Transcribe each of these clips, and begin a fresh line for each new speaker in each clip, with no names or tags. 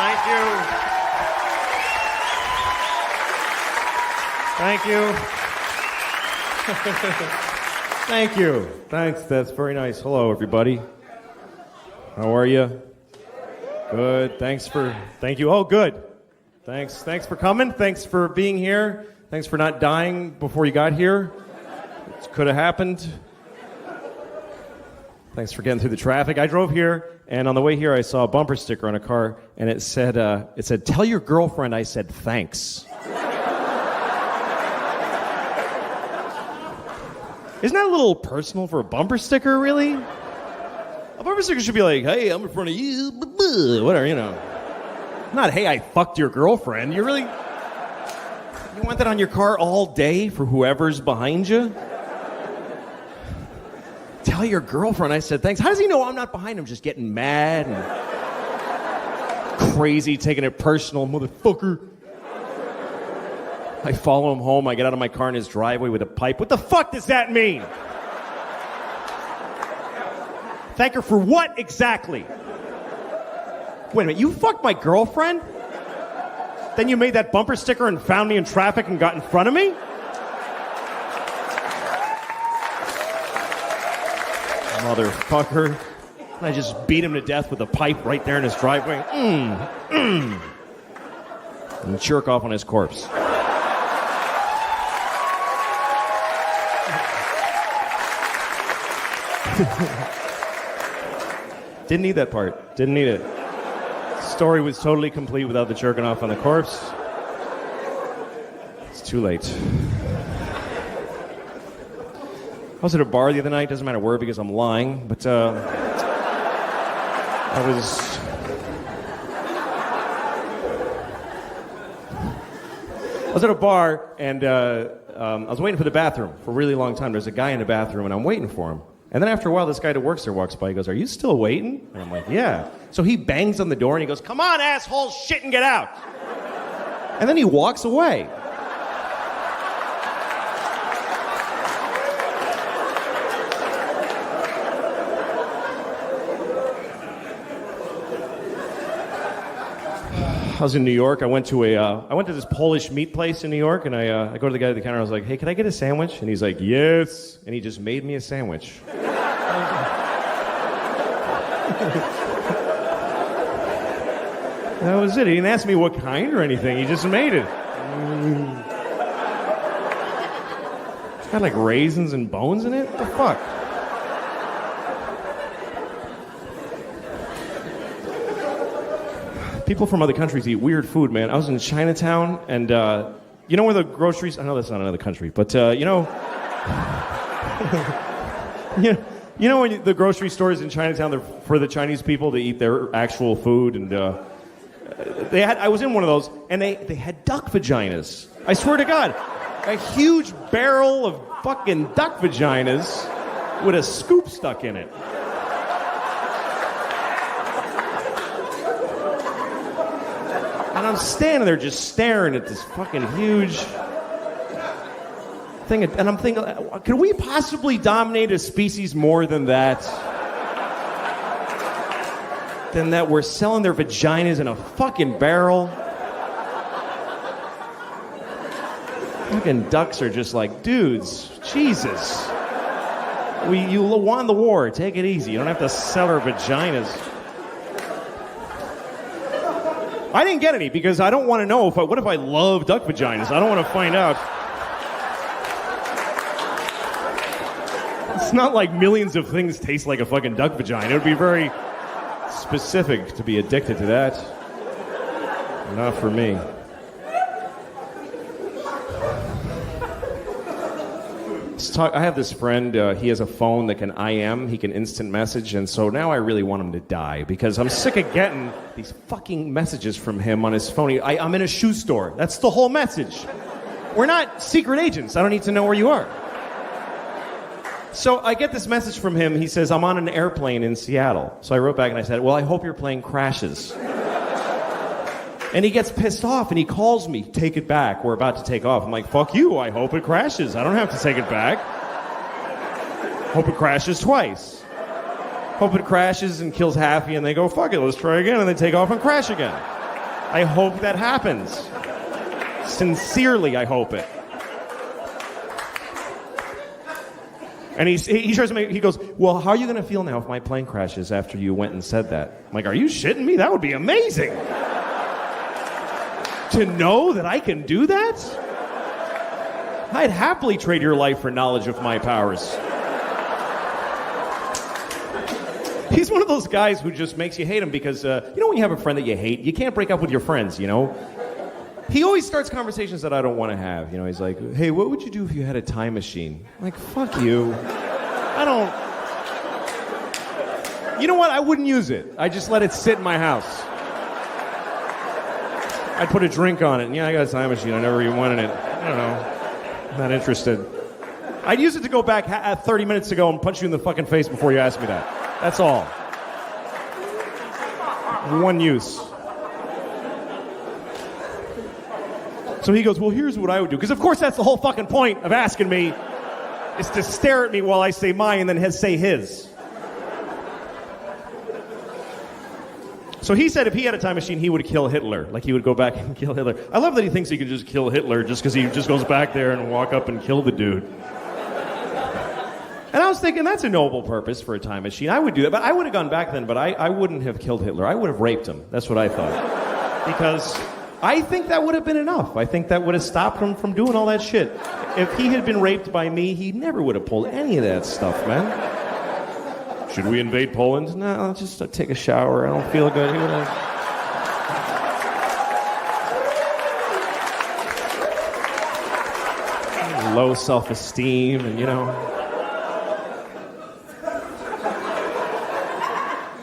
Thank you. Thank you. Thank you. Thanks. That's very nice. Hello, everybody. How are you? Good. Thank you. Oh, good. Thanks for coming. Thanks for being here. Thanks for not dying before you got here. It could have happened. Thanks for getting through the traffic. I drove here, and on the way here, I saw a bumper sticker on a car, and it said, "Tell your girlfriend I said thanks." Isn't that a little personal for a bumper sticker, really? A bumper sticker should be like, "Hey, I'm in front of you," whatever, you know. Not, "Hey, I fucked your girlfriend." You want that on your car all day for whoever's behind you? Tell your girlfriend I said thanks. How does he know I'm not behind him just getting mad and crazy, taking it personal, motherfucker? I follow him home. I get out of my car in his driveway with a pipe. What the fuck does that mean? Thank her for what exactly? Wait a minute, you fucked my girlfriend? Then you made that bumper sticker and found me in traffic and got in front of me? Motherfucker. I just beat him to death with a pipe right there in his driveway. And jerk off on his corpse. Didn't need that part. Didn't need it. Story was totally complete without the jerking off on the corpse. It's too late. I was at a bar the other night. Doesn't matter where because I'm lying, but I was at a bar and I was waiting for the bathroom for a really long time. There's a guy in the bathroom and I'm waiting for him. And then after a while, this guy that works there walks by. He goes, "Are you still waiting?" And I'm like, "Yeah." So he bangs on the door and he goes, "Come on, asshole, shit and get out." And then he walks away. I was in New York. I went to this Polish meat place in New York, and I go to the guy at the counter. I was like, "Hey, can I get a sandwich?" And he's like, "Yes." And he just made me a sandwich. That was it. He didn't ask me what kind or anything. He just made it. It's got like raisins and bones in it. What the fuck? People from other countries eat weird food, man. I was in Chinatown, and you know where the groceries... I know that's not another country, but you know... you know when the grocery stores in Chinatown, they're for the Chinese people to eat their actual food, and I was in one of those, and they had duck vaginas. I swear to God. A huge barrel of fucking duck vaginas with a scoop stuck in it. And I'm standing there just staring at this fucking huge thing. And I'm thinking, could we possibly dominate a species more than that? Than that we're selling their vaginas in a fucking barrel? Fucking ducks are just like, dudes, Jesus. You won the war. Take it easy. You don't have to sell our vaginas. I didn't get any because I don't want to know what if I love duck vaginas? I don't want to find out. It's not like millions of things taste like a fucking duck vagina. It would be very specific to be addicted to that. Not for me. I have this friend, he has a phone that can IM, he can instant message, and so now I really want him to die because I'm sick of getting these fucking messages from him on his phone. I'm in a shoe store. That's the whole message. We're not secret agents. I don't need to know where you are. So I get this message from him. He says, "I'm on an airplane in Seattle." So I wrote back and I said, "Well, I hope your plane crashes." And he gets pissed off and he calls me, "Take it back. We're about to take off." I'm like, "Fuck you. I hope it crashes. I don't have to take it back. Hope it crashes twice. Hope it crashes and kills Happy and they go, fuck it, let's try again. And they take off and crash again. I hope that happens. Sincerely, I hope it. And he tries to make, he goes, well, how are you going to feel now if my plane crashes after you went and said that? I'm like, are you shitting me? That would be amazing. To know that I can do that? I'd happily trade your life for knowledge of my powers. He's one of those guys who just makes you hate him because, you know when you have a friend that you hate, you can't break up with your friends, you know? He always starts conversations that I don't want to have. You know, he's like, hey, what would you do if you had a time machine? I'm like, fuck you. I don't... You know what? I wouldn't use it. I just let it sit in my house. I'd put a drink on it. And yeah, I got a time machine. I never even wanted it. I don't know. I'm not interested. I'd use it to go back 30 minutes ago and punch you in the fucking face before you asked me that. That's all. One use. So he goes, well, here's what I would do. Because, of course, that's the whole fucking point of asking me, is to stare at me while I say mine and then say his. So he said if he had a time machine, he would kill Hitler. Like, he would go back and kill Hitler. I love that he thinks he could just kill Hitler just because he just goes back there and walk up and kill the dude. And I was thinking, that's a noble purpose for a time machine. I would do that. But I would have gone back then, but I wouldn't have killed Hitler. I would have raped him. That's what I thought. Because... I think that would have been enough. I think that would have stopped him from doing all that shit. If he had been raped by me, he never would have pulled any of that stuff, man. Should we invade Poland? No, I'll just take a shower. I don't feel good. He would have... Low self-esteem and, you know...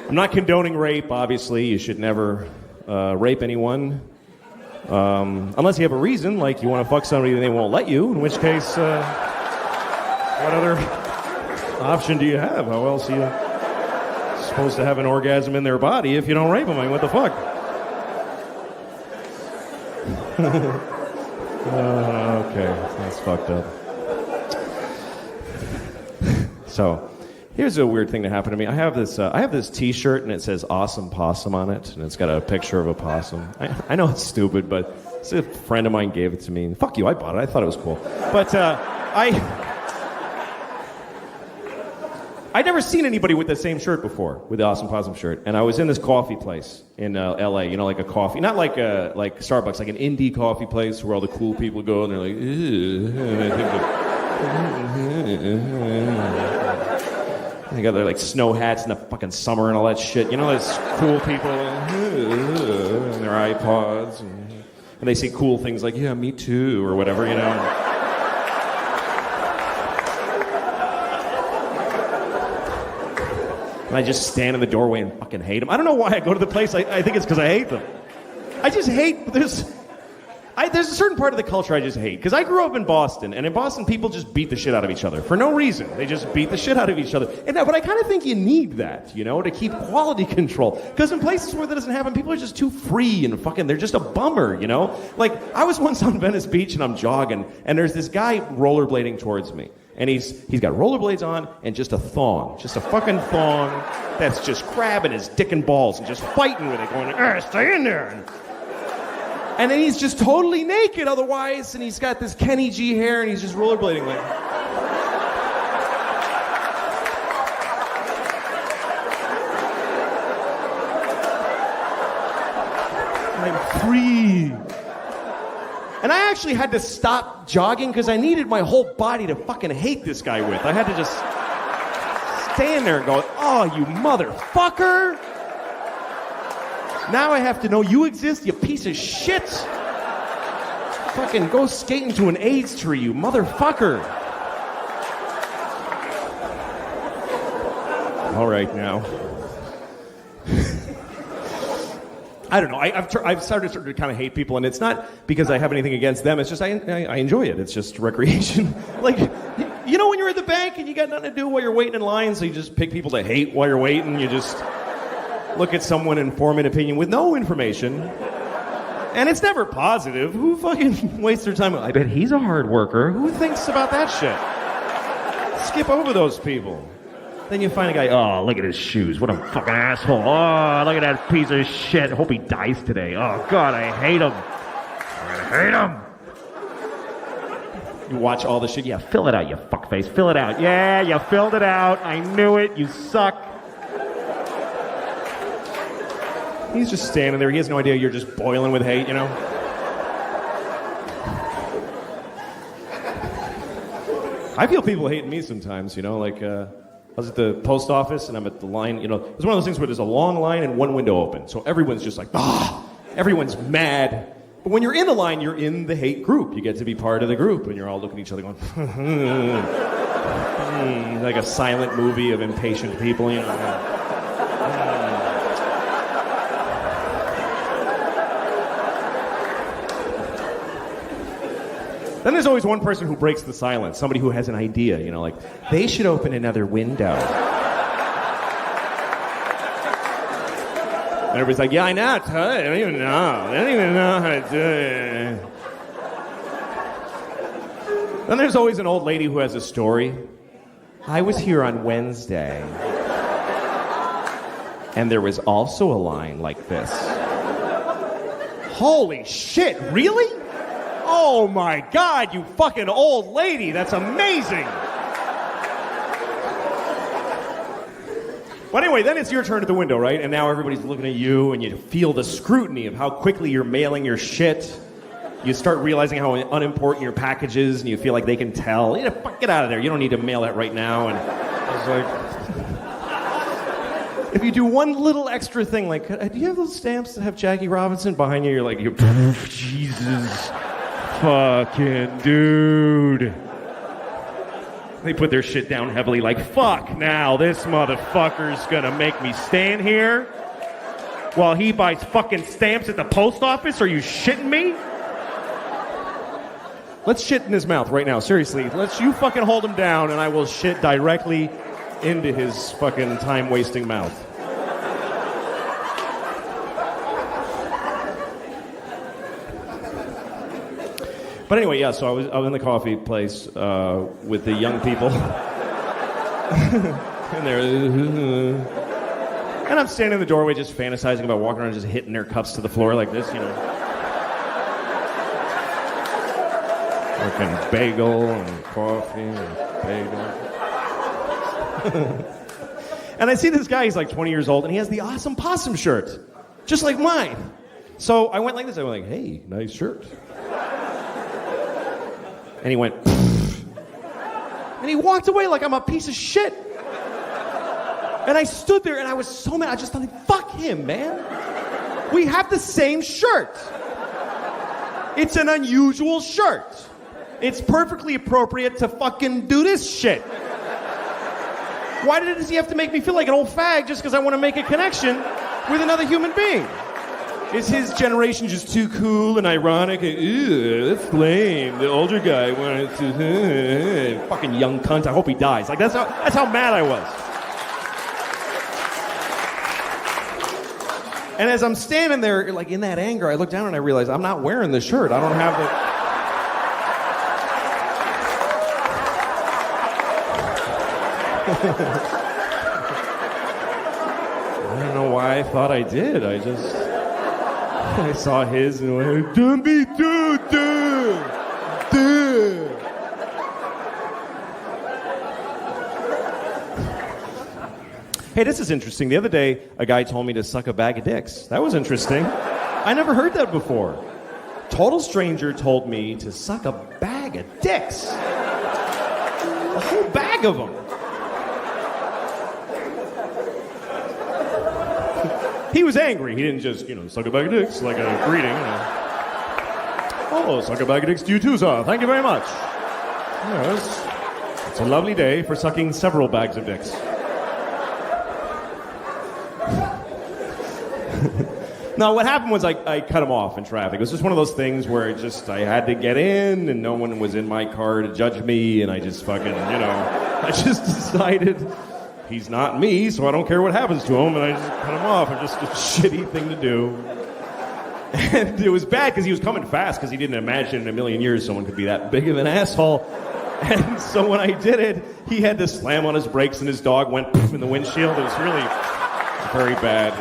I'm not condoning rape, obviously. You should never rape anyone. Unless you have a reason, like you want to fuck somebody and they won't let you, in which case, what other option do you have? How else are you supposed to have an orgasm in their body if you don't rape them? I mean, what the fuck? Okay, that's fucked up. So, here's a weird thing that happened to me. I have this T-shirt and it says "Awesome Possum" on it, and it's got a picture of a possum. I know it's stupid, but a friend of mine gave it to me. Fuck you, I bought it. I thought it was cool. But I'd never seen anybody with the same shirt before, with the Awesome Possum shirt. And I was in this coffee place in L.A., you know, like a coffee, not like Starbucks, like an indie coffee place where all the cool people go and they're like, they got their like snow hats in the fucking summer and all that shit. You know, those cool people and their iPods. And they say cool things like, yeah, me too, or whatever, you know. And I just stand in the doorway and fucking hate them. I don't know why I go to the place. I think it's because I hate them. I just hate... There's a certain part of the culture I just hate. Because I grew up in Boston, and in Boston, people just beat the shit out of each other. For no reason. They just beat the shit out of each other. But I kind of think you need that, you know, to keep quality control. Because in places where that doesn't happen, people are just too free and fucking, they're just a bummer, you know? Like, I was once on Venice Beach, and I'm jogging, and there's this guy rollerblading towards me. And he's got rollerblades on and just a thong. Just a fucking thong that's just grabbing his dick and balls and just fighting with it, going, stay in there. And then he's just totally naked otherwise, and he's got this Kenny G hair, and he's just rollerblading like... I'm free. And I actually had to stop jogging because I needed my whole body to fucking hate this guy with. I had to just stand there and go, oh, you motherfucker! Now I have to know you exist, you piece of shit. Fucking go skating to an AIDS tree, you motherfucker. All right, now. I don't know. I've started to kind of hate people, and it's not because I have anything against them. It's just I enjoy it. It's just recreation. Like, you know when you're at the bank and you got nothing to do while you're waiting in line, so you just pick people to hate while you're waiting. You just look at someone and form an opinion with no information. And it's never positive. Who fucking wastes their time? I bet he's a hard worker. Who thinks about that shit? Skip over those people. Then you find a guy, oh, look at his shoes. What a fucking asshole. Oh, look at that piece of shit. Hope he dies today. Oh, God, I hate him. I hate him. You watch all the shit. Yeah, fill it out, you fuckface. Fill it out. Yeah, you filled it out. I knew it. You suck. He's just standing there. He has no idea you're just boiling with hate, you know? I feel people hating me sometimes, you know? Like, I was at the post office, and I'm at the line, you know? It's one of those things where there's a long line and one window open. So everyone's just like, ah! Everyone's mad. But when you're in the line, you're in the hate group. You get to be part of the group, and you're all looking at each other going, like a silent movie of impatient people, you know? Then there's always one person who breaks the silence, somebody who has an idea, you know, like, they should open another window. And everybody's like, yeah, I know, I don't even know how to do it. Then there's always an old lady who has a story. I was here on Wednesday, and there was also a line like this. Holy shit, really? Oh my God, you fucking old lady. That's amazing. But anyway, then it's your turn at the window, right? And now everybody's looking at you, and you feel the scrutiny of how quickly you're mailing your shit. You start realizing how unimportant your package is, and you feel like they can tell. You know, fuck, get out of there. You don't need to mail that right now. And it's like, if you do one little extra thing, like, do you have those stamps that have Jackie Robinson behind you? You're like, Jesus. Fucking dude. They put their shit down heavily like, fuck now, this motherfucker's gonna make me stand here while he buys fucking stamps at the post office? Are you shitting me? Let's shit in his mouth right now, seriously. You fucking hold him down and I will shit directly into his fucking time-wasting mouth. But anyway, yeah, so I was in the coffee place with the young people. And I'm standing in the doorway just fantasizing about walking around just hitting their cups to the floor like this, you know. Fucking bagel and coffee and bagel. And I see this guy, he's like 20 years old, and he has the awesome possum shirt, just like mine. So I went like this, I went like, hey, nice shirt. And he went, pfft. And he walked away like I'm a piece of shit. And I stood there and I was so mad. I just thought, fuck him, man. We have the same shirt. It's an unusual shirt. It's perfectly appropriate to fucking do this shit. Why does he have to make me feel like an old fag just because I want to make a connection with another human being? Is his generation just too cool and ironic? Ew, that's lame. The older guy wanted to... fucking young cunt. I hope he dies. Like, that's how mad I was. And as I'm standing there, like, in that anger, I look down and I realize I'm not wearing the shirt. I don't have the... I don't know why I thought I did. I saw his and went, don't be dude. Hey, this is interesting. The other day, a guy told me to suck a bag of dicks. That was interesting. I never heard that before. Total stranger told me to suck a bag of dicks. A whole bag of them. He was angry. He didn't just, suck a bag of dicks like a greeting. Oh, suck a bag of dicks to you too, sir. Thank you very much. Yes. It's a lovely day for sucking several bags of dicks. No, what happened was I cut him off in traffic. It was just one of those things where I had to get in and no one was in my car to judge me and I just fucking, I just decided... He's not me, so I don't care what happens to him, and I just cut him off. It's just a shitty thing to do. And it was bad because he was coming fast because he didn't imagine in a million years someone could be that big of an asshole. And so when I did it, he had to slam on his brakes and his dog went poof in the windshield. It was really very bad.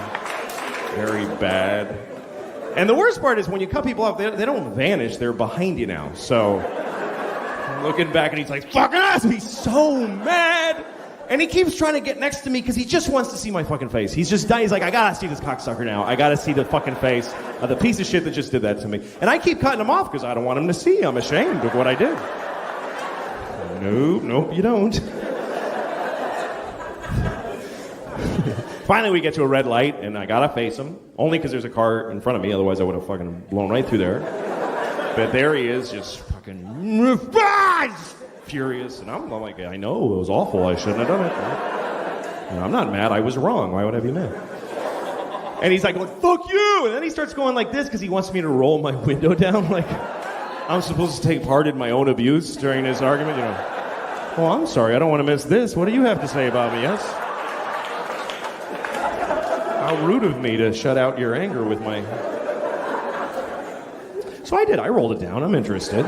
Very bad. And the worst part is when you cut people off, they don't vanish. They're behind you now. So I'm looking back and he's like, fucking ass. He's so mad. And he keeps trying to get next to me because he just wants to see my fucking face. He's just dying. He's like, I gotta see this cocksucker now. I gotta see the fucking face of the piece of shit that just did that to me. And I keep cutting him off because I don't want him to see. I'm ashamed of what I did. Nope, you don't. Finally, we get to a red light, and I gotta face him. Only because there's a car in front of me, otherwise I would have fucking blown right through there. But there he is, just fucking furious. And I'm like, I know, it was awful. I shouldn't have done it. I'm not mad. I was wrong. Why would I be mad? And he's like, fuck you! And then he starts going like this because he wants me to roll my window down. Like, I'm supposed to take part in my own abuse during this argument, you know. Oh, I'm sorry. I don't want to miss this. What do you have to say about me, yes? How rude of me to shut out your anger with my... So I did. I rolled it down. I'm interested.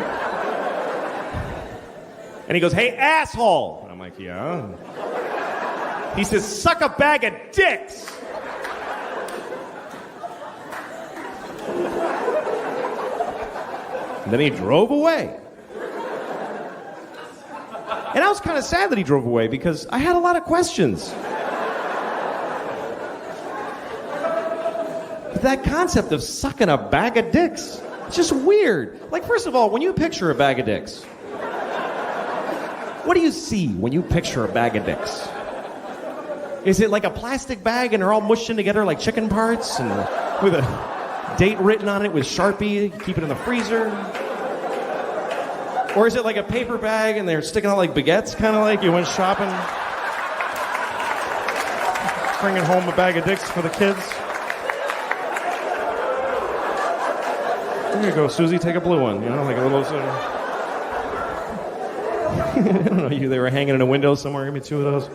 And he goes, hey, asshole! And I'm like, yeah? He says, suck a bag of dicks! And then he drove away. And I was kind of sad that he drove away because I had a lot of questions. But that concept of sucking a bag of dicks, it's just weird. Like, first of all, when you picture a bag of dicks, what do you see when you picture a bag of dicks? Is it like a plastic bag and they're all mushed in together like chicken parts and with a date written on it with Sharpie, keep it in the freezer? Or is it like a paper bag and they're sticking out like baguettes, kind of like you went shopping? Bringing home a bag of dicks for the kids? There you go, Susie, take a blue one. You know, like a little... I don't know, they were hanging in a window somewhere. Give me two of those.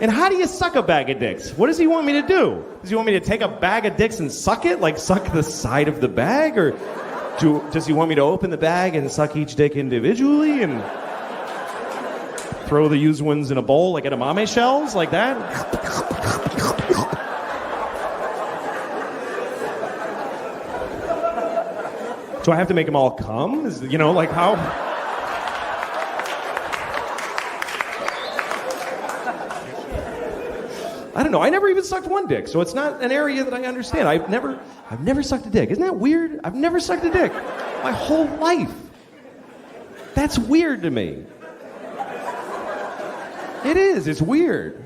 And how do you suck a bag of dicks? What does he want me to do? Does he want me to take a bag of dicks and suck it? Like suck the side of the bag? Or does he want me to open the bag and suck each dick individually and throw the used ones in a bowl like edamame shells? Like that? Do I have to make them all come? You know, like how... I don't know. I never even sucked one dick, so it's not an area that I understand. I've never sucked a dick. Isn't that weird? I've never sucked a dick my whole life. That's weird to me. It is. It's weird.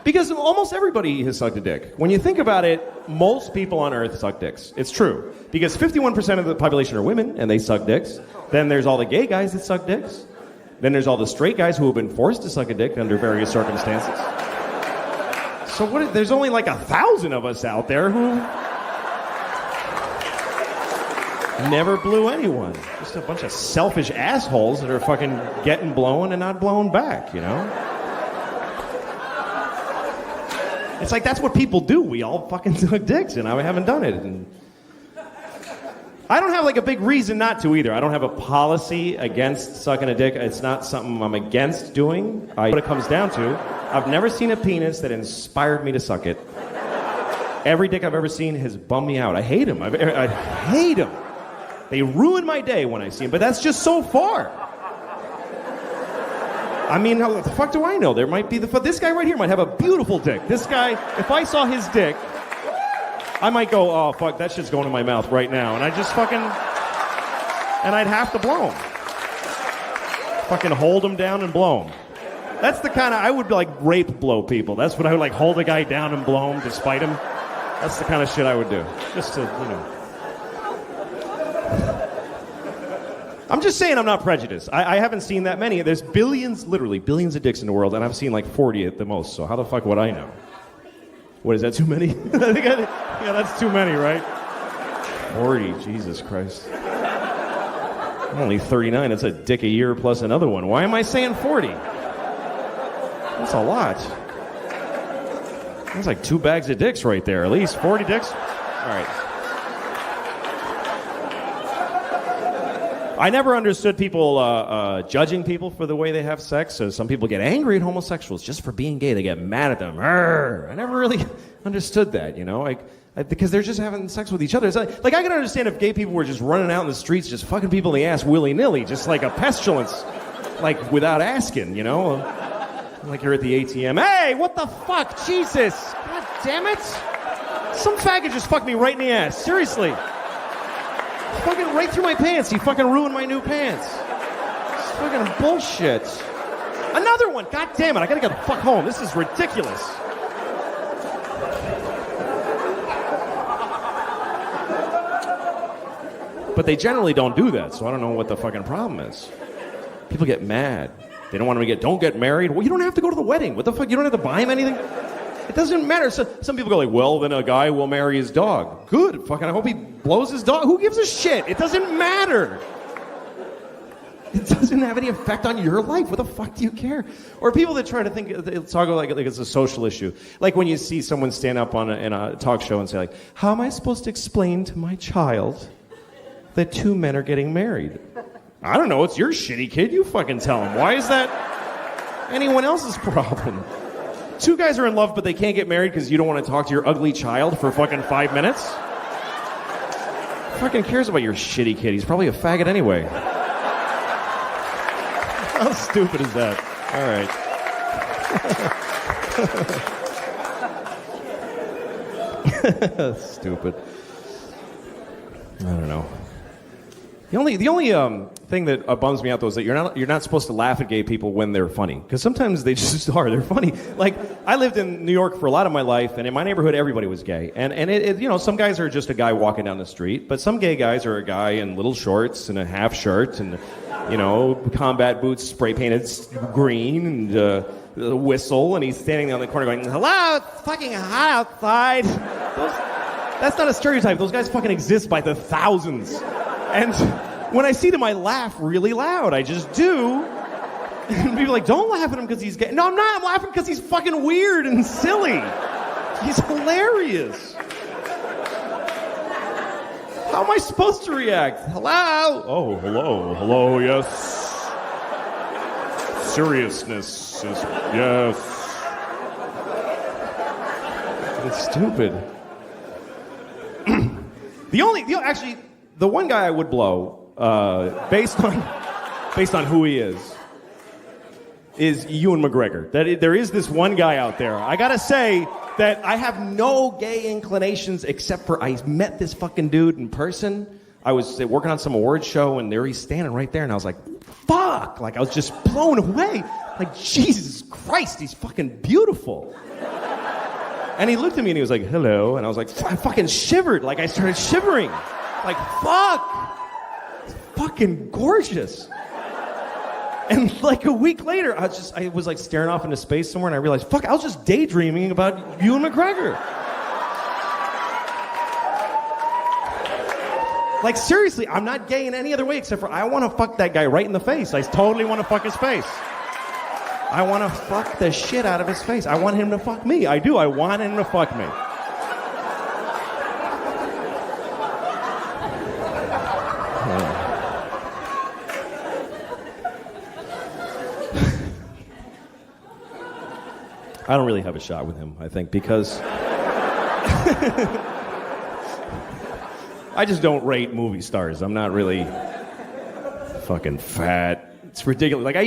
Because almost everybody has sucked a dick. When you think about it, most people on Earth suck dicks. It's true. Because 51% of the population are women, and they suck dicks. Then there's all the gay guys that suck dicks. Then there's all the straight guys who have been forced to suck a dick under various circumstances. So there's only like 1,000 of us out there who never blew anyone. Just a bunch of selfish assholes that are fucking getting blown and not blown back, you know? It's like that's what people do. We all fucking suck dicks, and I haven't done it. And I don't have like a big reason not to either. I don't have a policy against sucking a dick. It's not something I'm against doing. What it comes down to, I've never seen a penis that inspired me to suck it. Every dick I've ever seen has bummed me out. I hate them. I hate them. They ruin my day when I see them, but that's just so far. I mean, how the fuck do I know? There might be this guy right here might have a beautiful dick. This guy, if I saw his dick, I might go, oh, fuck, that shit's going in my mouth right now. And I just fucking... And I'd have to blow him. Fucking hold him down and blow him. That's the kind of... I would, like, rape blow people. That's what I would, like, hold a guy down and blow him to spite him. That's the kind of shit I would do. Just to, you know... I'm just saying I'm not prejudiced. I haven't seen that many. There's billions, literally billions of dicks in the world, and I've seen, like, 40 at the most. So how the fuck would I know? What, is that too many? Yeah, that's too many, right? 40, Jesus Christ. I'm only 39. That's a dick a year plus another one. Why am I saying 40? That's a lot. That's like 2 bags of dicks right there. At least 40 dicks. All right. I never understood people judging people for the way they have sex. So some people get angry at homosexuals just for being gay. They get mad at them. Arr! I never really understood that, you know, because they're just having sex with each other. It's like I can understand if gay people were just running out in the streets, just fucking people in the ass willy-nilly, just like a pestilence, like without asking, you know. Like you're at the ATM. Hey, what the fuck? Jesus. God damn it. Some faggot just fucked me right in the ass. Seriously. Fucking right through my pants. He fucking ruined my new pants. It's fucking bullshit. Another one. God damn it. I gotta get the fuck home. This is ridiculous. But they generally don't do that, so I don't know what the fucking problem is. People get mad. They don't want them to don't get married. Well, you don't have to go to the wedding. What the fuck? You don't have to buy him anything? It doesn't matter. So, some people go like, well, then a guy will marry his dog. Good. Fucking I hope he blows his dog. Who gives a shit? It doesn't matter. It doesn't have any effect on your life. What the fuck do you care? Or people that try to talk like it's a social issue. Like when you see someone stand up in a talk show and say like, how am I supposed to explain to my child that two men are getting married? I don't know. It's your shitty kid. You fucking tell him. Why is that anyone else's problem? Two guys are in love, but they can't get married because you don't want to talk to your ugly child for fucking 5 minutes? Who fucking cares about your shitty kid? He's probably a faggot anyway. How stupid is that? All right. Stupid. I don't know. The only thing that bums me out though is that you're not supposed to laugh at gay people when they're funny, because sometimes they just are. They're funny. Like I lived in New York for a lot of my life, and in my neighborhood everybody was gay, and it you know, some guys are just a guy walking down the street, but some gay guys are a guy in little shorts and a half shirt and, you know, combat boots spray painted green and a whistle, and he's standing on the corner going, hello, it's fucking hot outside. That's not a stereotype. Those guys fucking exist by the thousands. And when I see them, I laugh really loud. I just do. And people are like, don't laugh at him because he's gay. No, I'm not. I'm laughing because he's fucking weird and silly. He's hilarious. How am I supposed to react? Hello? Oh, hello. Hello, yes. Seriousness is, yes. It's stupid. Actually, the one guy I would blow, based on who he is Ewan McGregor. There is this one guy out there. I gotta say that I have no gay inclinations except for I met this fucking dude in person. I was working on some awards show, and there he's standing right there, and I was like, fuck! Like, I was just blown away. Like, Jesus Christ, he's fucking beautiful. And he looked at me and he was like, hello. And I was like, I fucking shivered. Like, I started shivering. Like, fuck! It's fucking gorgeous. And like a week later, I was like staring off into space somewhere, and I realized, fuck, I was just daydreaming about Ewan McGregor. Like, seriously, I'm not gay in any other way except for I want to fuck that guy right in the face. I totally want to fuck his face. I want to fuck the shit out of his face. I want him to fuck me. I do. I want him to fuck me. I don't really have a shot with him, I think, because I just don't rate movie stars. I'm not really fucking fat. It's ridiculous. Like, I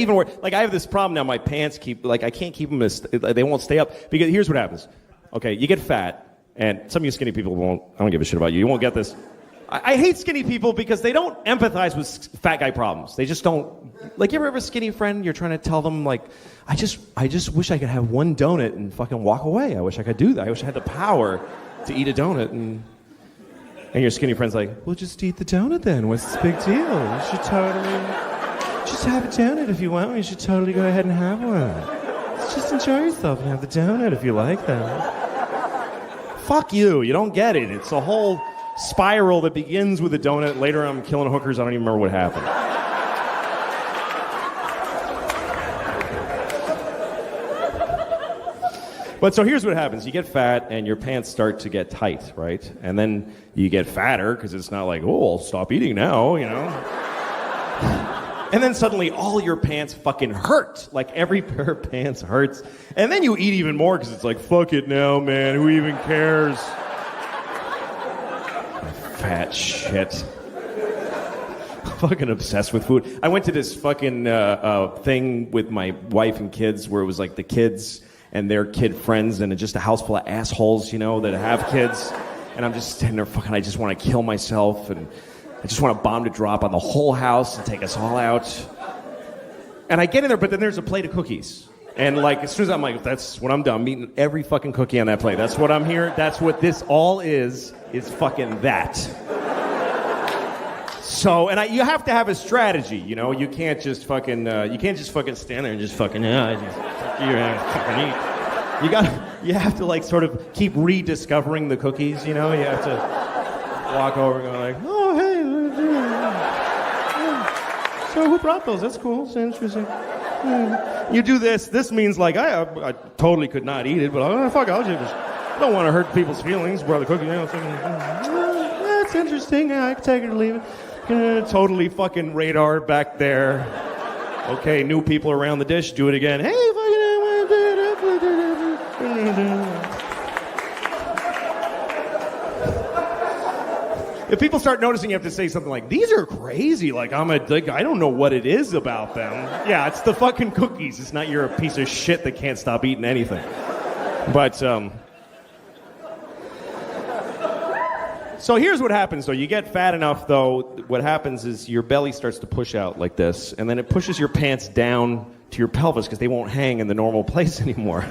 have this problem now. My pants I can't keep them they won't stay up. Because here's what happens. Okay, you get fat, and some of you skinny people won't, I don't give a shit about you. You won't get this. I hate skinny people because they don't empathize with fat guy problems. They just don't. Like, you ever have a skinny friend, you're trying to tell them, like, I just wish I could have one donut and fucking walk away. I wish I could do that. I wish I had the power to eat a donut. And your skinny friend's like, well, just eat the donut then. What's the big deal? You should totally just have a donut if you want. You should totally go ahead and have one. Just enjoy yourself and have the donut if you like that. Fuck you. You don't get it. It's a whole spiral that begins with a donut. Later I'm killing hookers. I don't even remember what happened. But so here's what happens. You get fat and your pants start to get tight, right? And then you get fatter because it's not like, oh, I'll stop eating now, you know? And then suddenly all your pants fucking hurt. Like every pair of pants hurts. And then you eat even more because it's like, fuck it now, man. Who even cares? Fat shit. I'm fucking obsessed with food. I went to this fucking thing with my wife and kids where it was like the kids and their kid friends and just a house full of assholes, you know, that have kids. And I'm just standing there fucking, I just want to kill myself and I just want a bomb to drop on the whole house and take us all out. And I get in there, but then there's a plate of cookies. And like, as soon as I'm like, that's when I'm done. I'm eating every fucking cookie on that plate. That's what I'm here. That's what this all is fucking that. So, and you have to have a strategy, you know? You can't just fucking stand there and just fucking, fucking eat. You have to like sort of keep rediscovering the cookies, you know? You have to walk over and go like, oh, hey. So who brought those? That's cool. It's interesting. You do this. This means like I totally could not eat it, but I'll just don't want to hurt people's feelings. Brother cookie, you know, that's interesting. I can take it or leave it. Totally fucking radar back there. Okay, new people around the dish. Do it again. Hey, if people start noticing, you have to say something like, these are crazy. Like, I don't know what it is about them. Yeah, it's the fucking cookies. It's not you're a piece of shit that can't stop eating anything. But, so here's what happens, though. You get fat enough, though, what happens is your belly starts to push out like this, and then it pushes your pants down to your pelvis because they won't hang in the normal place anymore.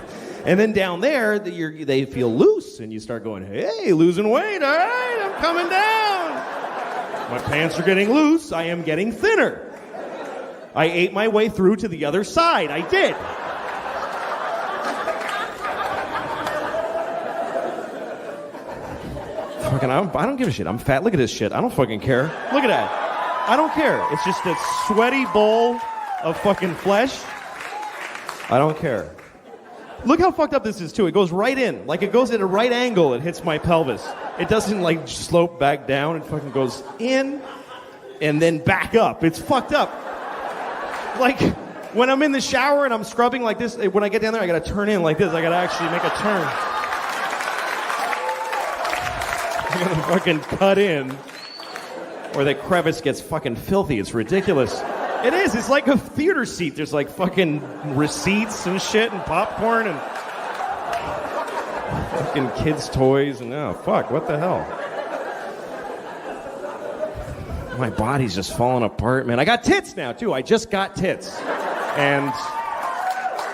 And then down there, they feel loose, and you start going, hey, losing weight, all right, I'm coming down. My pants are getting loose, I am getting thinner. I ate my way through to the other side, I did. Fucking, I don't give a shit, I'm fat, look at this shit, I don't fucking care. Look at that, I don't care. It's just a sweaty bowl of fucking flesh. I don't care. Look how fucked up this is, too. It goes right in. Like, it goes at a right angle. It hits my pelvis. It doesn't, like, slope back down. It fucking goes in and then back up. It's fucked up. Like, when I'm in the shower and I'm scrubbing like this, when I get down there, I gotta turn in like this. I gotta actually make a turn. I gotta fucking cut in. Or that crevice gets fucking filthy. It's ridiculous. It is. It's like a theater seat. There's like fucking receipts and shit and popcorn and fucking kids' toys and oh, fuck, what the hell? My body's just falling apart, man. I got tits now, too. I just got tits. And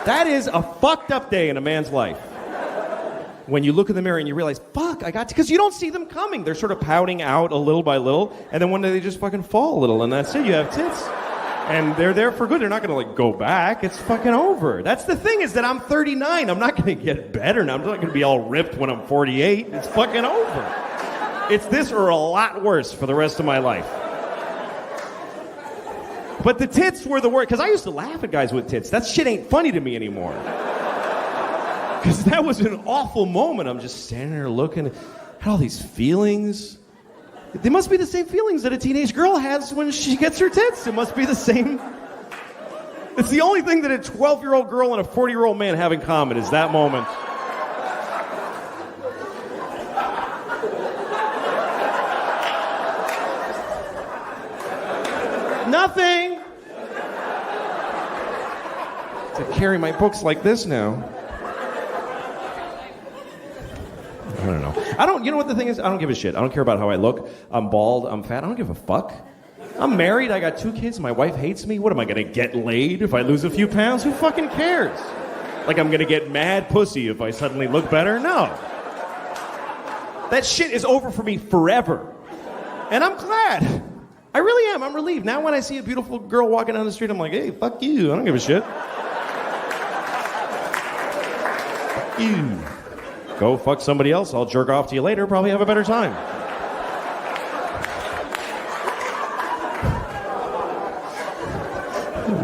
that is a fucked up day in a man's life. When you look in the mirror and you realize, fuck, I got tits. Because you don't see them coming. They're sort of pouting out a little by little. And then one day they just fucking fall a little. And that's it. You have tits. And they're there for good. They're not going to, like, go back. It's fucking over. That's the thing is that I'm 39. I'm not going to get better now. I'm not going to be all ripped when I'm 48. It's fucking over. It's this or a lot worse for the rest of my life. But the tits were the worst. Because I used to laugh at guys with tits. That shit ain't funny to me anymore. Because that was an awful moment. I'm just standing there looking at all these feelings. They must be the same feelings that a teenage girl has when she gets her tits. It must be the same. It's the only thing that a 12-year-old girl and a 40-year-old man have in common is that moment. Nothing. To carry my books like this now. I don't know. You know what the thing is? I don't give a shit. I don't care about how I look. I'm bald. I'm fat. I don't give a fuck. I'm married. I got 2 kids. My wife hates me. What am I going to get laid if I lose a few pounds? Who fucking cares? Like I'm going to get mad pussy if I suddenly look better? No. That shit is over for me forever. And I'm glad. I really am. I'm relieved. Now when I see a beautiful girl walking down the street, I'm like, hey, fuck you. I don't give a shit. Fuck you. Go fuck somebody else. I'll jerk off to you later. Probably have a better time.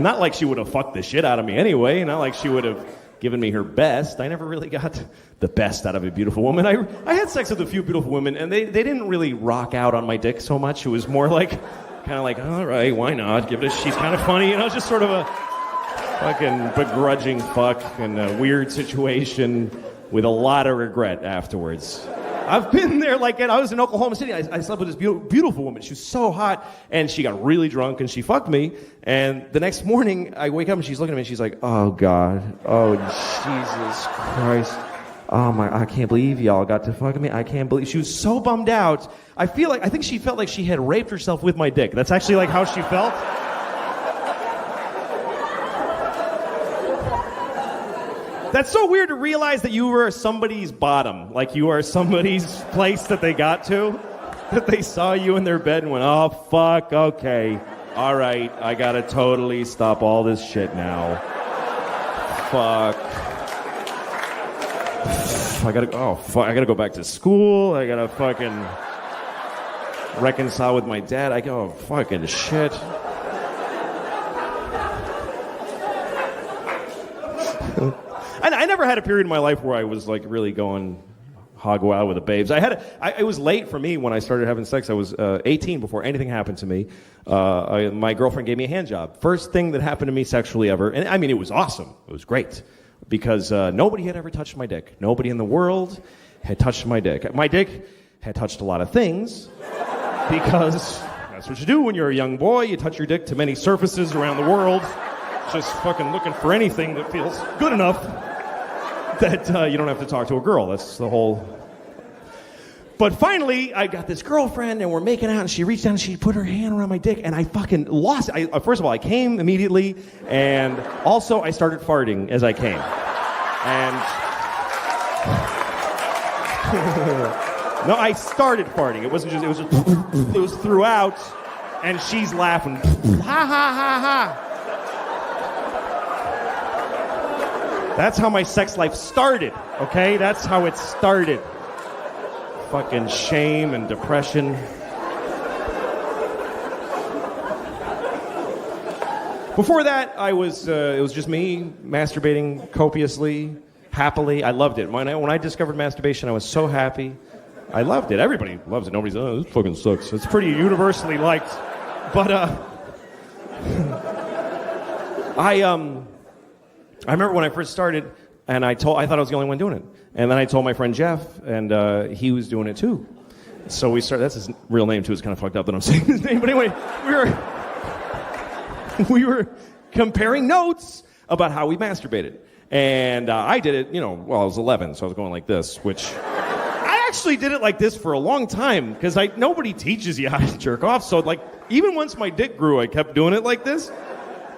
Not like she would have fucked the shit out of me anyway. Not like she would have given me her best. I never really got the best out of a beautiful woman. I had sex with a few beautiful women, and they didn't really rock out on my dick so much. It was more like kind of like, all right, why not? Give it a, she's kind of funny, just sort of a fucking begrudging fuck in a weird situation with a lot of regret afterwards. I've been there I was in Oklahoma City. I slept with this beautiful woman. She was so hot, and she got really drunk, and she fucked me. And the next morning, I wake up, and she's looking at me, and she's like, oh, God. Oh, Jesus Christ. Oh, I can't believe y'all got to fuck me. I can't believe. She was so bummed out. I think she felt like she had raped herself with my dick. That's actually how she felt. That's so weird to realize that you were somebody's bottom. Like you are somebody's place that they got to. That they saw you in their bed and went, oh, fuck, okay. All right, I gotta totally stop all this shit now. Fuck. I gotta go back to school. I gotta fucking reconcile with my dad. I go, fucking shit. I never had a period in my life where I was really going hog wild with the babes. It was late for me when I started having sex. I was 18 before anything happened to me. My girlfriend gave me a hand job. First thing that happened to me sexually ever. And I mean, it was awesome. It was great. Because nobody had ever touched my dick. Nobody in the world had touched my dick. My dick had touched a lot of things. Because that's what you do when you're a young boy. You touch your dick to many surfaces around the world. Just fucking looking for anything that feels good enough that you don't have to talk to a girl. That's the whole... But finally, I got this girlfriend, and we're making out, and she reached down, and she put her hand around my dick, and I fucking lost it. First of all, I came immediately, and also I started farting as I came. And... No, I started farting. It wasn't just... It was throughout, and she's laughing. Ha, ha, ha, ha. That's how my sex life started, okay? That's how it started. Fucking shame and depression. Before that, it was just me masturbating copiously, happily. I loved it. When I discovered masturbation, I was so happy. I loved it. Everybody loves it. Nobody's, oh, this fucking sucks. It's pretty universally liked. But, I remember when I first started, and I thought I was the only one doing it. And then I told my friend Jeff, and he was doing it too. So we started, that's his real name too, it's kind of fucked up that I'm saying his name. But anyway, we were comparing notes about how we masturbated. And I did it, I was 11, so I was going like this, which I actually did it like this for a long time, because nobody teaches you how to jerk off. So even once my dick grew, I kept doing it like this.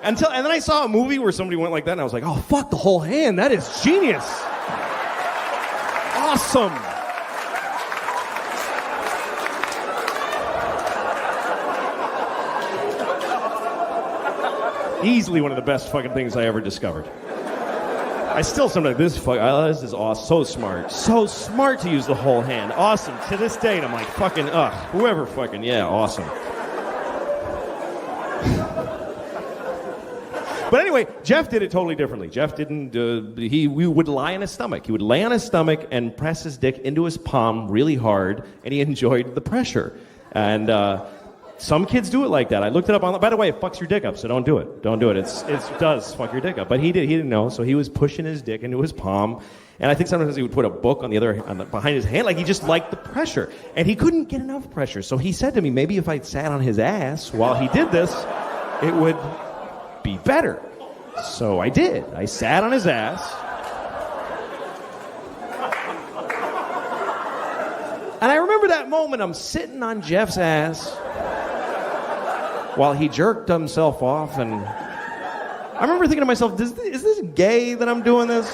And then I saw a movie where somebody went like that, and I was like, oh, fuck, the whole hand. That is genius. Awesome. Easily one of the best fucking things I ever discovered. I still sometimes, this is awesome. So smart. So smart to use the whole hand. Awesome. To this day, and I'm like, fucking, whoever fucking, yeah, awesome. But anyway, Jeff did it totally differently. Jeff didn't, we would lie on his stomach. He would lay on his stomach and press his dick into his palm really hard, and he enjoyed the pressure. And some kids do it like that. I looked it up online. By the way, it fucks your dick up, so don't do it. Don't do it. It does fuck your dick up. But he didn't know, so he was pushing his dick into his palm. And I think sometimes he would put a book behind his hand, like he just liked the pressure. And he couldn't get enough pressure. So he said to me, maybe if I sat on his ass while he did this, it would be better. So I did. I sat on his ass. And I remember that moment. I'm sitting on Jeff's ass while he jerked himself off, and I remember thinking to myself, is this gay that I'm doing this?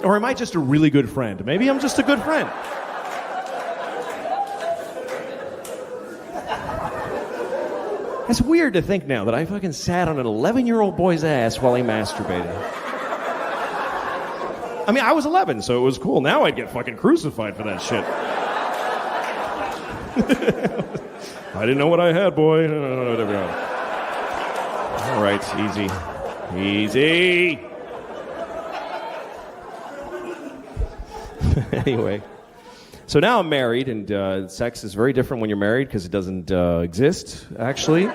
Or am I just a really good friend? Maybe I'm just a good friend. It's weird to think now that I fucking sat on an 11-year-old boy's ass while he masturbated. I mean, I was 11, so it was cool. Now I'd get fucking crucified for that shit. I didn't know what I had, boy. All right, easy. Easy. Anyway. So now I'm married, and sex is very different when you're married because it doesn't exist, actually.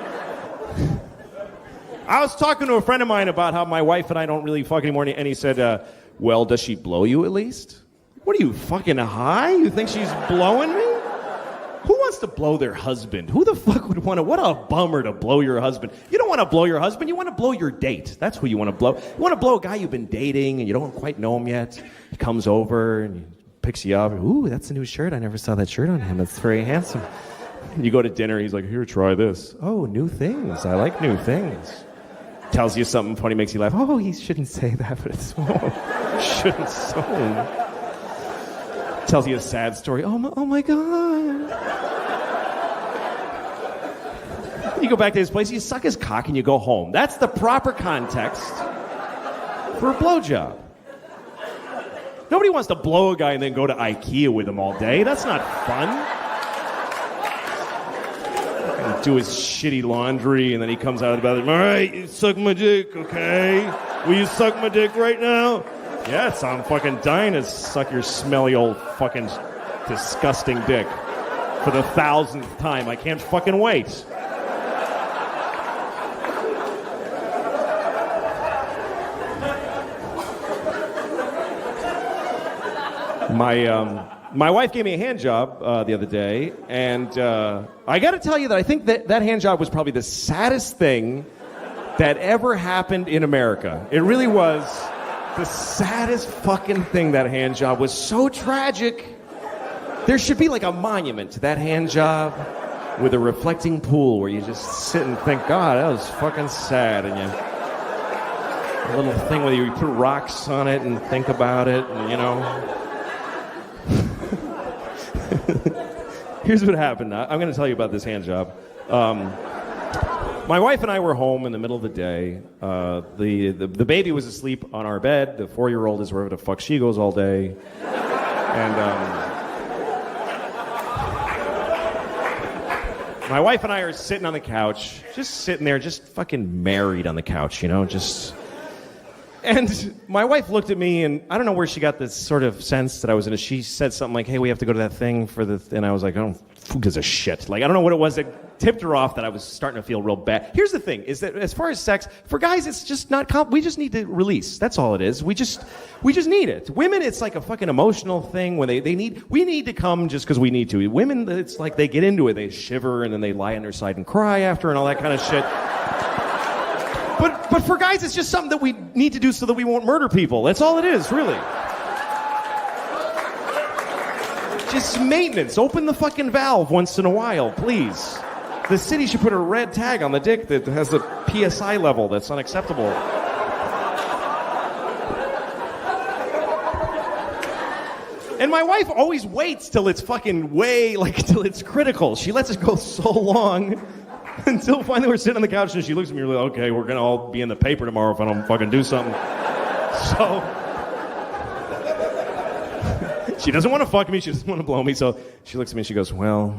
I was talking to a friend of mine about how my wife and I don't really fuck anymore, and he said, well, does she blow you at least? What are you, fucking high? You think she's blowing me? Who wants to blow their husband? Who the fuck would want to? What a bummer to blow your husband. You don't want to blow your husband. You want to blow your date. That's who you want to blow. You want to blow a guy you've been dating and you don't quite know him yet. He comes over and he picks you up. Ooh, that's a new shirt. I never saw that shirt on him. It's very handsome. You go to dinner. He's like, here, try this. Oh, new things. I like new things. Tells you something funny, makes you laugh. Oh, he shouldn't say that, but it's shouldn't so. Tells you a sad story. Oh my God. You go back to his place, you suck his cock, and you go home. That's the proper context for a blowjob. Nobody wants to blow a guy and then go to IKEA with him all day. That's not fun. And do his shitty laundry, and then he comes out of the bathroom. All right, you suck my dick, okay? Will you suck my dick right now? Yes, I'm fucking dying to suck your smelly old fucking disgusting dick for the 1,000th time. I can't fucking wait. My wife gave me a hand job the other day, and I got to tell you that I think that hand job was probably the saddest thing that ever happened in America. It really was. The saddest fucking thing, that hand job, was so tragic. There should be like a monument to that hand job with a reflecting pool where you just sit and think, God, that was fucking sad. And a little thing where you put rocks on it and think about it, and you know. Here's what happened. I'm going to tell you about this hand job. My wife and I were home in the middle of the day. The baby was asleep on our bed. The 4-year-old is wherever the fuck she goes all day. And my wife and I are sitting on the couch, just sitting there, just fucking married on the couch, you know, just... And my wife looked at me, and I don't know where she got this sort of sense that I was in. She said something like, hey, we have to go to that thing for the... And I was like, oh, who gives a shit? Like, I don't know what it was that tipped her off that I was starting to feel real bad. Here's the thing, is that as far as sex, for guys, it's just not... we just need to release. That's all it is. We just need it. Women, it's like a fucking emotional thing when they need... We need to come just because we need to. Women, it's like they get into it. They shiver, and then they lie on their side and cry after and all that kind of shit. But for guys, it's just something that we need to do so that we won't murder people. That's all it is, really. Just maintenance. Open the fucking valve once in a while, please. The city should put a red tag on the dick that has a PSI level that's unacceptable. And my wife always waits till it's fucking till it's critical. She lets it go so long until finally we're sitting on the couch and she looks at me and like, okay, we're gonna all be in the paper tomorrow if I don't fucking do something. So she doesn't want to fuck me, she doesn't want to blow me, so she looks at me and she goes, well,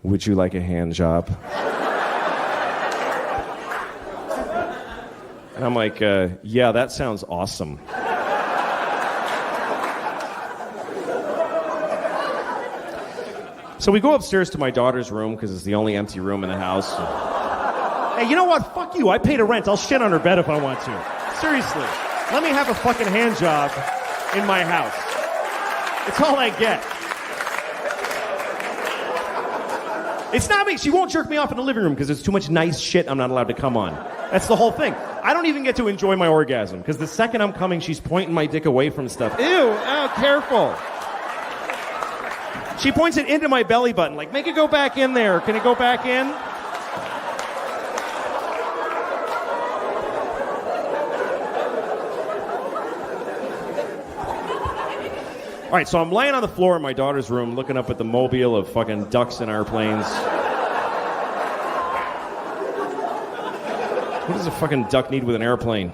would you like a hand job? And I'm like, yeah, that sounds awesome. So we go upstairs to my daughter's room because it's the only empty room in the house. Hey, you know what? Fuck you. I paid a rent. I'll shit on her bed if I want to. Seriously. Let me have a fucking hand job in my house. It's all I get. It's not me. She won't jerk me off in the living room because there's too much nice shit I'm not allowed to come on. That's the whole thing. I don't even get to enjoy my orgasm because the second I'm coming, she's pointing my dick away from stuff. Ew. Oh, careful. She points it into my belly button, like, make it go back in there. Can it go back in? All right, so I'm laying on the floor in my daughter's room, looking up at the mobile of fucking ducks and airplanes. What does a fucking duck need with an airplane?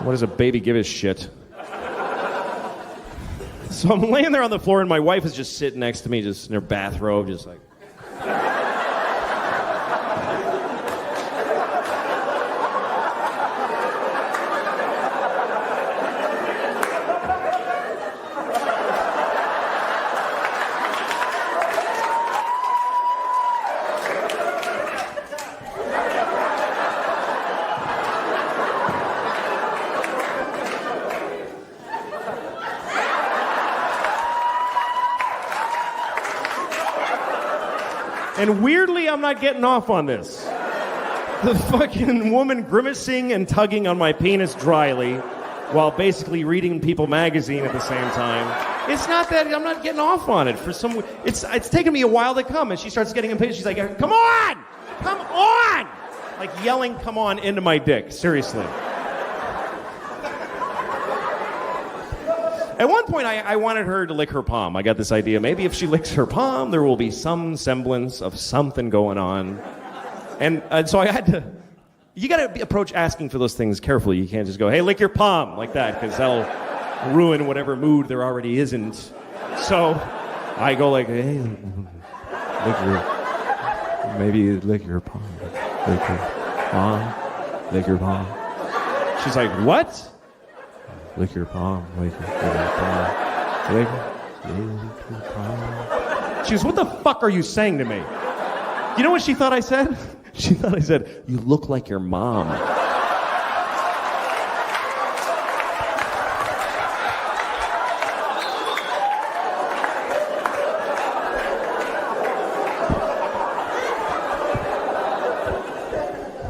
What does a baby give a shit? So I'm laying there on the floor, and my wife is just sitting next to me, just in her bathrobe, just like... And weirdly, I'm not getting off on this. The fucking woman grimacing and tugging on my penis dryly while basically reading People magazine at the same time. It's not that I'm not getting off on it for some. It's taken me a while to come, and she starts getting impatient. She's like, "Come on, come on!" Like yelling, "Come on!" into my dick. Seriously. At one point, I wanted her to lick her palm. I got this idea. Maybe if she licks her palm, there will be some semblance of something going on. And so I had to... You got to approach asking for those things carefully. You can't just go, "Hey, lick your palm," like that, because that'll ruin whatever mood there already isn't. So I go like, "Hey, lick your... Maybe lick your palm. Lick your palm. Lick your palm." She's like, "What?" "Lick your palm, lick your palm, lick your palm." She goes, "What the fuck are you saying to me?" You know what she thought I said? She thought I said, "You look like your mom."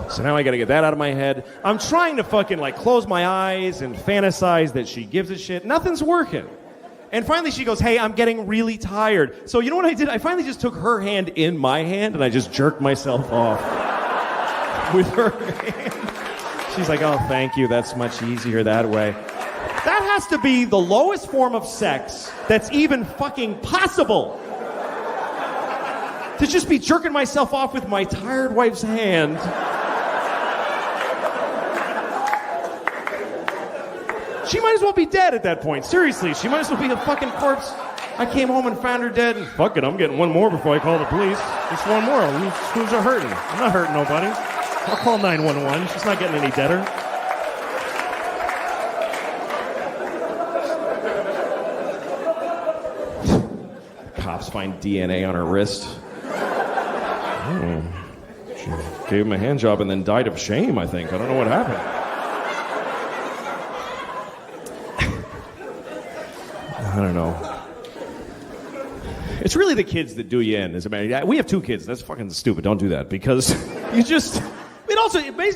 So now I gotta get that out of my head. I'm trying to fucking like close my eyes and fantasize that she gives a shit. Nothing's working. And finally she goes, "Hey, I'm getting really tired." So you know what I did? I finally just took her hand in my hand and I just jerked myself off with her hand. She's like, "Oh, thank you. That's much easier that way." That has to be the lowest form of sex that's even fucking possible. To just be jerking myself off with my tired wife's hand. She might as well be dead at that point. Seriously, she might as well be a fucking corpse. I came home and found her dead. And fuck it, I'm getting one more before I call the police. Just one more. Who's hurting? I'm not hurting nobody. I'll call 911. She's not getting any deader. Cops find DNA on her wrist. She gave him a hand job and then died of shame, I think. I don't know what happened. I don't know. It's really the kids that do you in. We have 2 kids. That's fucking stupid. Don't do that because you just...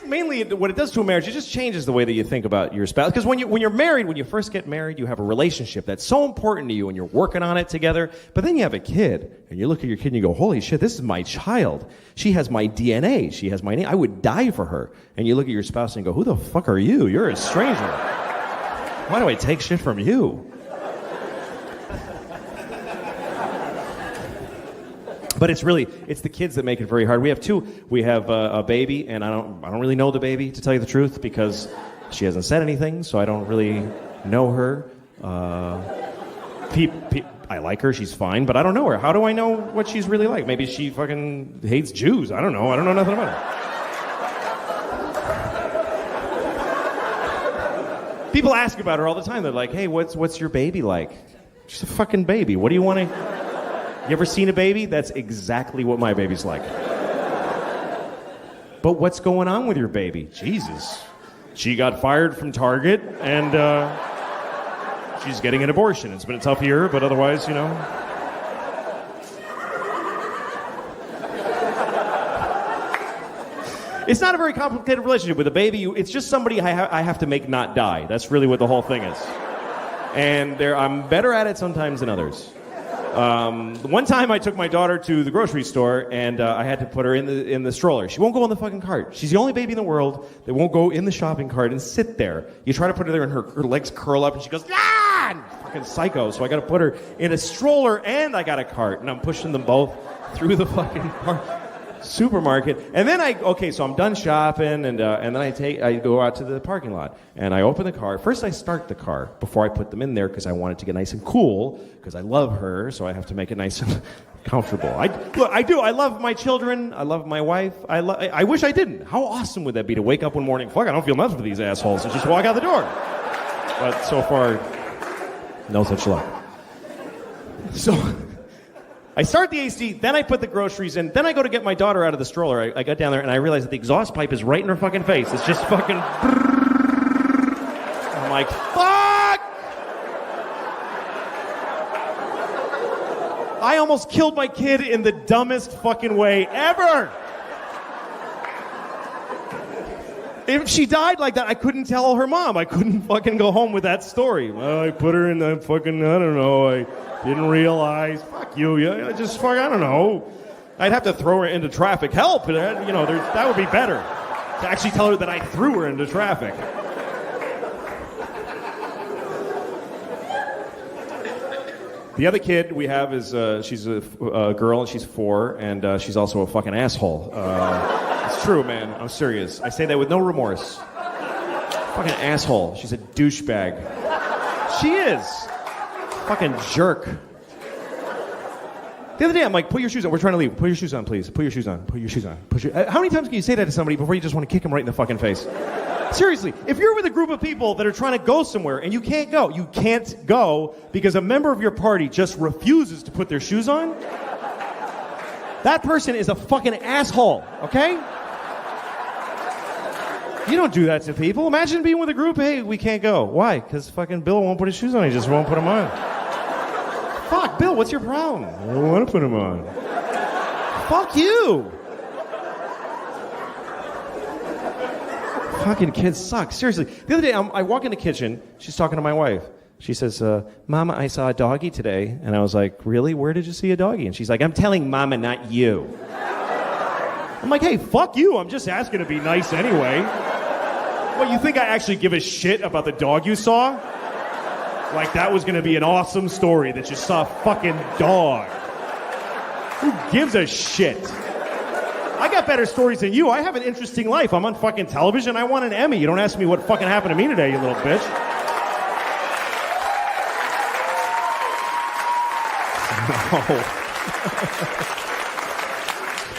Mainly what it does to a marriage, it just changes the way that you think about your spouse. Because when you're married, when you first get married, you have a relationship that's so important to you and you're working on it together. But then you have a kid and you look at your kid and you go, "Holy shit, this is my child. She has my DNA. She has my name. I would die for her." And you look at your spouse and you go, "Who the fuck are you? You're a stranger. Why do I take shit from you?" But it's the kids that make it very hard. We have 2. We have a baby, and I don't really know the baby, to tell you the truth, because she hasn't said anything, so I don't really know her. I like her, she's fine, but I don't know her. How do I know what she's really like? Maybe she fucking hates Jews. I don't know nothing about her. People ask about her all the time. They're like, "Hey, what's your baby like?" She's a fucking baby. What do you want to... You ever seen a baby? That's exactly what my baby's like. But what's going on with your baby? Jesus. She got fired from Target, and she's getting an abortion. It's been a tough year, but otherwise, you know. It's not a very complicated relationship with a baby. It's just somebody I have to make not die. That's really what the whole thing is. And I'm better at it sometimes than others. One time I took my daughter to the grocery store and I had to put her in the stroller. She won't go in the fucking cart. She's the only baby in the world that won't go in the shopping cart and sit there. You try to put her there and her legs curl up and she goes, "Ah!" Fucking psycho. So I got to put her in a stroller and I got a cart and I'm pushing them both through the fucking supermarket. And then so I'm done shopping and then I go out to the parking lot and I open the car. First I start the car before I put them in there because I want it to get nice and cool because I love her, so I have to make it nice and comfortable. I do. I love my children. I love my wife. I wish I didn't. How awesome would that be to wake up one morning, fuck, I don't feel nothing for these assholes, and just walk out the door. But so far, no such luck. So I start the AC, then I put the groceries in, then I go to get my daughter out of the stroller. I got down there and I realized that the exhaust pipe is right in her fucking face. It's just fucking... I'm like, fuck! I almost killed my kid in the dumbest fucking way ever. If she died like that, I couldn't tell her mom. I couldn't fucking go home with that story. Well, I put her in the fucking, I don't know, I didn't realize. Fuck you. Yeah, just fuck, I don't know. I'd have to throw her into traffic. Help! You know, that would be better. To actually tell her that I threw her into traffic. The other kid we have is, she's a girl and she's 4, and she's also a fucking asshole. It's true, man. I'm serious. I say that with no remorse. Fucking asshole. She's a douchebag. She is. Fucking jerk. The other day, I'm like, put your shoes on. We're trying to leave. Put your shoes on, please. Put your shoes on. Put your shoes on. How many times can you say that to somebody before you just want to kick them right in the fucking face? Seriously, if you're with a group of people that are trying to go somewhere and you can't go because a member of your party just refuses to put their shoes on, that person is a fucking asshole, okay? You don't do that to people. Imagine being with a group, hey, we can't go. Why? Because fucking Bill won't put his shoes on. He just won't put them on. Fuck, Bill, what's your problem? I don't want to put them on. Fuck you. Fucking kids suck. Seriously. The other day, I walk in the kitchen. She's talking to my wife. She says, Mama, I saw a doggy today. And I was like, really? Where did you see a doggy? And she's like, I'm telling Mama, not you. I'm like, hey, fuck you. I'm just asking to be nice anyway. What, you think I actually give a shit about the dog you saw? Like that was going to be an awesome story that you saw a fucking dog. Who gives a shit? I got better stories than you. I have an interesting life. I'm on fucking television. I won an Emmy. You don't ask me what fucking happened to me today, you little bitch. No.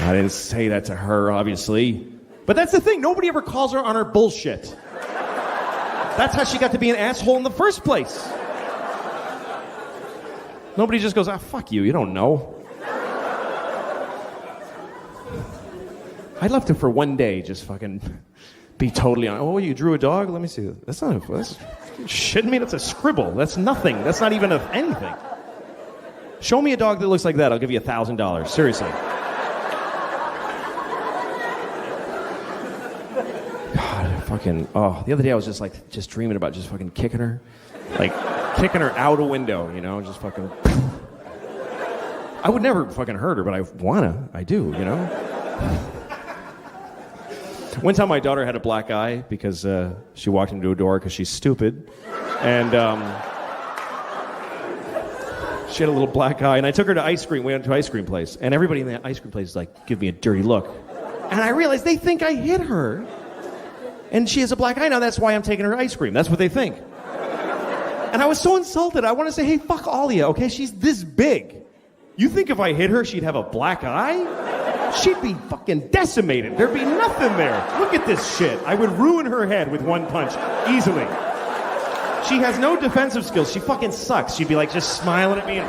I didn't say that to her, obviously. But that's the thing. Nobody ever calls her on her bullshit. That's how she got to be an asshole in the first place. Nobody just goes, fuck you. You don't know. I'd love to, for one day, just fucking be totally on. Oh, you drew a dog? Let me see. That's not that's shitting me. That's a scribble. That's nothing. That's not even anything. Show me a dog that looks like that. I'll give you $1,000. Seriously. God, fucking. Oh, the other day I was just dreaming about just fucking kicking her, like kicking her out a window. You know, just fucking. I would never fucking hurt her, but I wanna. I do. You know. One time my daughter had a black eye because she walked into a door because she's stupid. And she had a little black eye. And I took her to ice cream. We went to an ice cream place. And everybody in the ice cream place is like, give me a dirty look. And I realized they think I hit her. And she has a black eye now. That's why I'm taking her to ice cream. That's what they think. And I was so insulted. I want to say, hey, fuck all of you, okay? She's this big. You think if I hit her, she'd have a black eye? She'd be fucking decimated. There'd be nothing there. Look at this shit. I would ruin her head with one punch, easily. She has no defensive skills. She fucking sucks. She'd be like just smiling at me and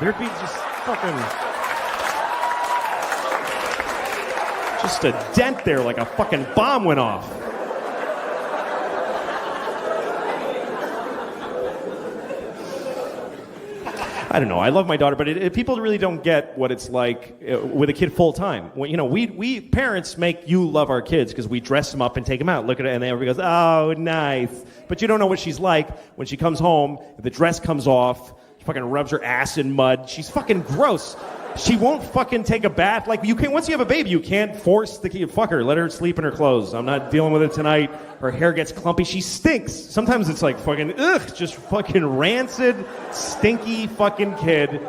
there'd be just fucking... just a dent there like a fucking bomb went off. I don't know. I love my daughter, but people really don't get what it's like with a kid full time. You know, we parents make you love our kids because we dress them up and take them out. Look at it, and everybody goes, "Oh, nice." But you don't know what she's like when she comes home. The dress comes off. She fucking rubs her ass in mud. She's fucking gross. She won't fucking take a bath. Like, you can't, once you have a baby, you can't force the kid. Fuck her. Let her sleep in her clothes. I'm not dealing with it tonight. Her hair gets clumpy. She stinks. Sometimes it's like fucking, just fucking rancid, stinky fucking kid.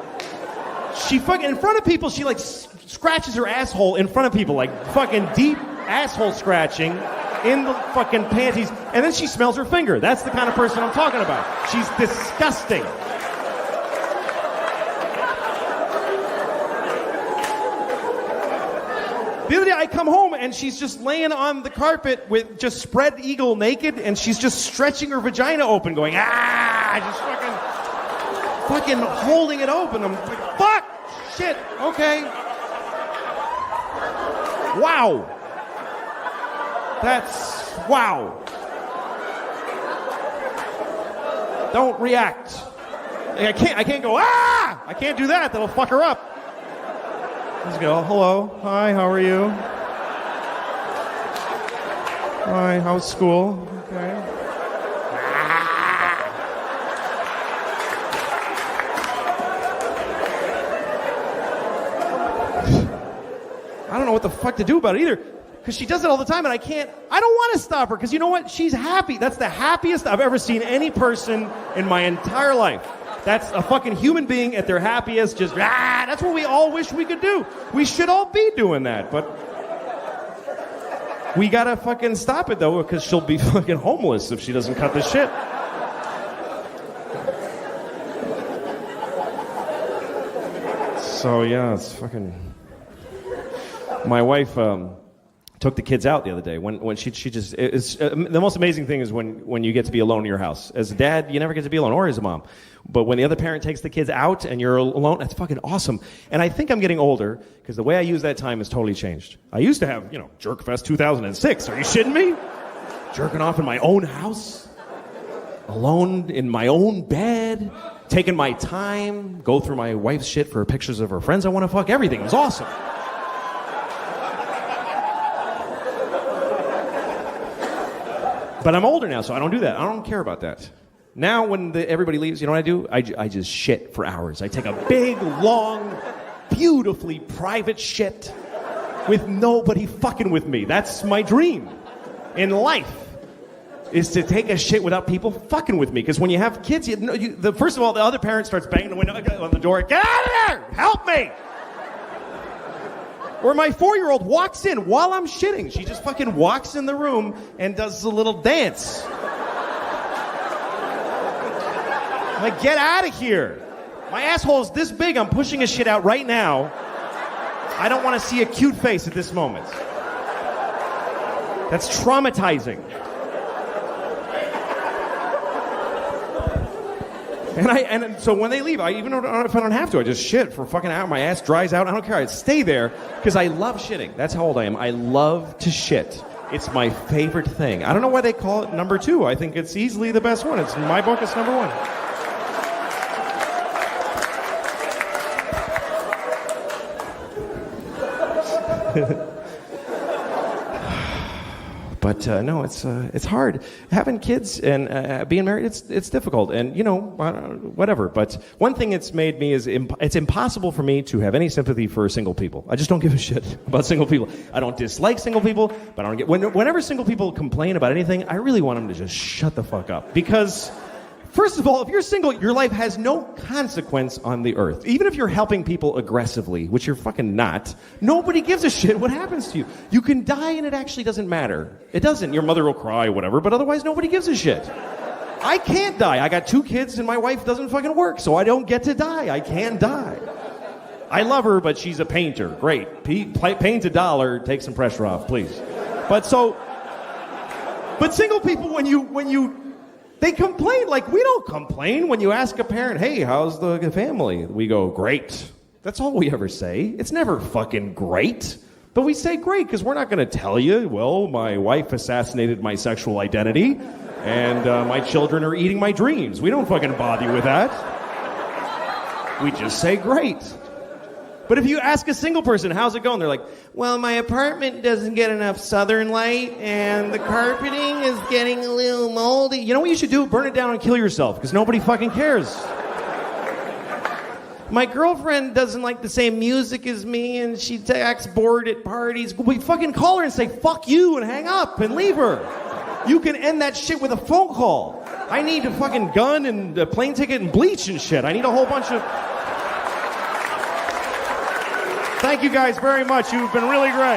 She fucking, in front of people, she like scratches her asshole in front of people. Like fucking deep asshole scratching in the fucking panties. And then she smells her finger. That's the kind of person I'm talking about. She's disgusting. The other day I come home and she's just laying on the carpet with just spread eagle naked and she's just stretching her vagina open going, just fucking holding it open. I'm like, fuck, shit, okay. Wow. That's, wow. Don't react. I can't go, ah! I can't do that. That'll fuck her up. Just go, hello, hi, how are you? Hi, how's school? Okay. I don't know what the fuck to do about it either. Because she does it all the time and I don't want to stop her because you know what? She's happy. That's the happiest I've ever seen any person in my entire life. That's a fucking human being at their happiest, just, that's what we all wish we could do. We should all be doing that, but we gotta fucking stop it though because she'll be fucking homeless if she doesn't cut this shit. So yeah, it's fucking... My wife took the kids out the other day. When she just... the most amazing thing is when you get to be alone in your house. As a dad, you never get to be alone, or as a mom. But when the other parent takes the kids out and you're alone, that's fucking awesome. And I think I'm getting older because the way I use that time has totally changed. I used to have, Jerkfest 2006. Are you shitting me? Jerking off in my own house, alone in my own bed, taking my time, go through my wife's shit for pictures of her friends I want to fuck. Everything. It was awesome. But I'm older now, so I don't do that. I don't care about that. Now, when everybody leaves, you know what I do? I just shit for hours. I take a big, long, beautifully private shit with nobody fucking with me. That's my dream in life, is to take a shit without people fucking with me. Because when you have kids, first of all, the other parent starts banging the window on the door. Get out of there! Help me! Or my 4-year-old walks in while I'm shitting. She just fucking walks in the room and does a little dance. I'm like, get out of here. My asshole is this big. I'm pushing a shit out right now. I don't want to see a cute face at this moment. That's traumatizing. And so when they leave, even if I don't have to, I just shit for a fucking hour. My ass dries out. I don't care. I stay there because I love shitting. That's how old I am. I love to shit. It's my favorite thing. I don't know why they call it number 2. I think it's easily the best one. It's in my book. It's number 1. But no, it's hard. Having kids and being married, it's difficult. And, whatever. But one thing it's made me is it's impossible for me to have any sympathy for single people. I just don't give a shit about single people. I don't dislike single people, but I don't get... Whenever single people complain about anything, I really want them to just shut the fuck up. Because... First of all, if you're single, your life has no consequence on the earth. Even if you're helping people aggressively, which you're fucking not, nobody gives a shit what happens to you. You can die and it actually doesn't matter. It doesn't. Your mother will cry, whatever, but otherwise nobody gives a shit. I can't die. I got 2 kids and my wife doesn't fucking work, so I don't get to die. I can't die. I love her, but she's a painter. Great. Paint a dollar, take some pressure off, please. But single people, when you they complain like we don't complain. When you ask a parent, hey, how's the family? We go, great. That's all we ever say. It's never fucking great. But we say great because we're not going to tell you, well, my wife assassinated my sexual identity and my children are eating my dreams. We don't fucking bother you with that. We just say great. But if you ask a single person, how's it going? They're like, well, my apartment doesn't get enough southern light, and the carpeting is getting a little moldy. You know what you should do? Burn it down and kill yourself, because nobody fucking cares. My girlfriend doesn't like the same music as me, and she acts bored at parties. We fucking call her and say, fuck you, and hang up, and leave her. You can end that shit with a phone call. I need a fucking gun and a plane ticket and bleach and shit. I need a whole bunch of... Thank you guys very much. You've been really great.